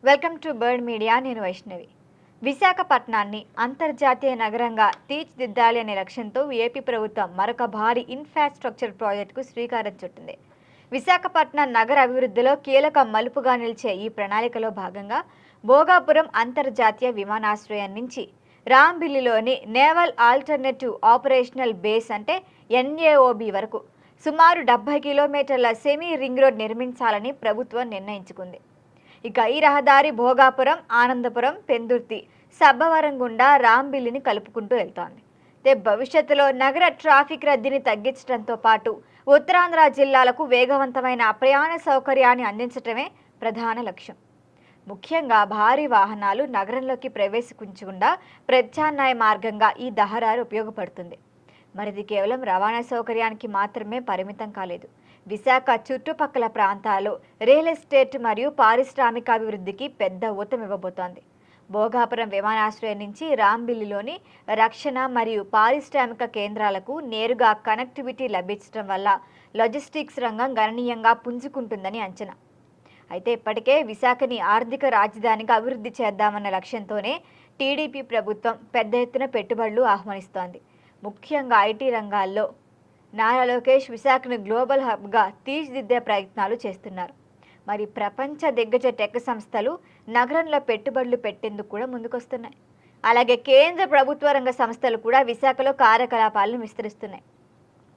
Welcome to bird media. నేను వైష్ణవి. విశాఖపట్నాన్ని అంతర్జాతీయ నగరంగా తీర్చిదిద్దాలి అనే లక్ష్యంతో ఏపీ ప్రభుత్వం మరొక భారీ ఇన్ఫ్రాస్ట్రక్చర్ ప్రాజెక్టుకు శ్రీకారం చుట్టింది. విశాఖపట్నం నగర అభివృద్ధిలో కీలక మలుపుగా నిలిచే ఈ ప్రణాళికలో భాగంగా భోగాపురం అంతర్జాతీయ విమానాశ్రయం నుంచి రాంబిల్లిలోని నేవల్ ఆల్టర్నేటివ్ ఆపరేషనల్ బేస్ అంటే NAOB వరకు సుమారు 70 కిలోమీటర్ల సెమీ రింగ్ రోడ్ నిర్మించాలని ప్రభుత్వం నిర్ణయించుకుంది. ఇక ఈ రహదారి భోగాపురం, ఆనందపురం, పెందుర్తి, సబ్బవరం గుండా రాంబిల్లిని కలుపుకుంటూ వెళ్తోంది. భవిష్యత్తులో నగర ట్రాఫిక్ రద్దీని తగ్గించడంతో పాటు ఉత్తరాంధ్ర జిల్లాలకు వేగవంతమైన ప్రయాణ సౌకర్యాన్ని అందించడమే ప్రధాన లక్ష్యం. ముఖ్యంగా భారీ వాహనాలు నగరంలోకి ప్రవేశించకుండా ప్రత్యామ్నాయ మార్గంగా ఈ రహదారి ఉపయోగపడుతుంది. మరి ఇది కేవలం రవాణా సౌకర్యానికి మాత్రమే పరిమితం కాలేదు. విశాఖ చుట్టుపక్కల ప్రాంతాల్లో రియల్ ఎస్టేట్ మరియు పారిశ్రామికాభివృద్ధికి పెద్ద ఊతమివ్వబోతోంది. భోగాపురం విమానాశ్రయం నుంచి రాంబిల్లిలోని రక్షణ మరియు పారిశ్రామిక కేంద్రాలకు నేరుగా కనెక్టివిటీ లభించడం వల్ల లాజిస్టిక్స్ రంగం గణనీయంగా పుంజుకుంటుందని అంచనా. అయితే ఇప్పటికే విశాఖని ఆర్థిక రాజధానిగా అభివృద్ధి చేద్దామన్న లక్ష్యంతోనే టీడీపీ ప్రభుత్వం పెద్ద ఎత్తున పెట్టుబడులు ఆహ్వానిస్తోంది. ముఖ్యంగా ఐటీ రంగాల్లో నారా లోకేష్ విశాఖను గ్లోబల్ హబ్గా తీర్చిదిద్దే ప్రయత్నాలు చేస్తున్నారు. మరి ప్రపంచ దిగ్గజ టెక్ సంస్థలు నగరంలో పెట్టుబడులు పెట్టేందుకు కూడా ముందుకొస్తున్నాయి. అలాగే కేంద్ర ప్రభుత్వ రంగ సంస్థలు కూడా విశాఖలో కార్యకలాపాలను విస్తరిస్తున్నాయి.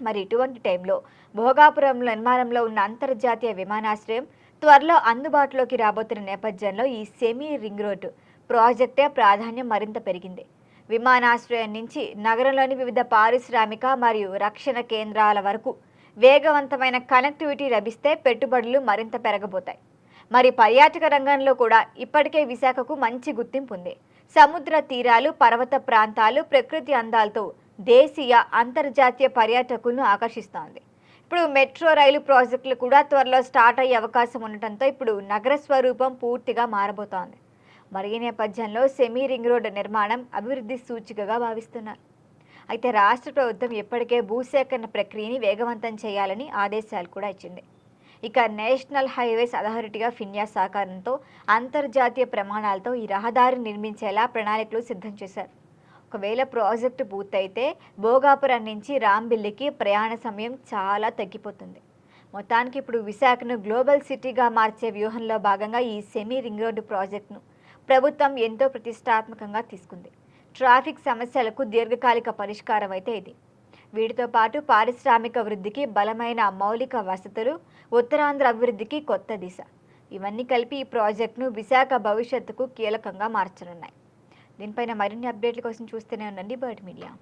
మరి ఇటువంటి టైంలో భోగాపురంలో నిర్మాణంలో ఉన్న అంతర్జాతీయ విమానాశ్రయం త్వరలో అందుబాటులోకి రాబోతున్న నేపథ్యంలో ఈ సెమీ రింగ్ రోడ్డు ప్రాజెక్టే ప్రాధాన్యం మరింత పెరిగింది. విమానాశ్రయం నుంచి నగరంలోని వివిధ పారిశ్రామిక మరియు రక్షణ కేంద్రాల వరకు వేగవంతమైన కనెక్టివిటీ లభిస్తే పెట్టుబడులు మరింత పెరగబోతాయి. మరి పర్యాటక రంగంలో కూడా ఇప్పటికే విశాఖకు మంచి గుర్తింపు ఉంది. సముద్ర తీరాలు, పర్వత ప్రాంతాలు, ప్రకృతి అందాలతో దేశీయ, అంతర్జాతీయ పర్యాటకులను ఆకర్షిస్తోంది. ఇప్పుడు మెట్రో రైలు ప్రాజెక్టులు కూడా త్వరలో స్టార్ట్ అయ్యే అవకాశం ఉండటంతో ఇప్పుడు నగర స్వరూపం పూర్తిగా మారబోతోంది. మరి ఈ నేపథ్యంలో సెమీ రింగ్ రోడ్డు నిర్మాణం అభివృద్ధి సూచికగా భావిస్తున్నారు. అయితే రాష్ట్ర ప్రభుత్వం ఇప్పటికే భూసేకరణ ప్రక్రియని వేగవంతం చేయాలని ఆదేశాలు కూడా ఇచ్చింది. ఇక నేషనల్ హైవేస్ అథారిటీగా ఫిన్యా సహకారంతో అంతర్జాతీయ ప్రమాణాలతో ఈ రహదారి నిర్మించేలా ప్రణాళికలు సిద్ధం చేశారు. ఒకవేళ ప్రాజెక్టు పూర్తయితే భోగాపురం నుంచి రాంబిల్లికి ప్రయాణ సమయం చాలా తగ్గిపోతుంది. మొత్తానికి ఇప్పుడు విశాఖను గ్లోబల్ సిటీగా మార్చే వ్యూహంలో భాగంగా ఈ సెమీ రింగ్ రోడ్డు ప్రాజెక్టును ప్రభుత్వం ఎంతో ప్రతిష్టాత్మకంగా తీసుకుంది. ట్రాఫిక్ సమస్యలకు దీర్ఘకాలిక పరిష్కారం అయితే ఇది. వీటితో పాటు పారిశ్రామిక వృద్ధికి బలమైన మౌలిక వసతులు, ఉత్తరాంధ్ర అభివృద్ధికి కొత్త దిశ, ఇవన్నీ కలిపి ఈ ప్రాజెక్టును విశాఖ భవిష్యత్తుకు కీలకంగా మార్చనున్నాయి. దీనిపైన మరిన్ని అప్డేట్ల కోసం చూస్తూనే ఉండండి బర్డ్ మీడియా.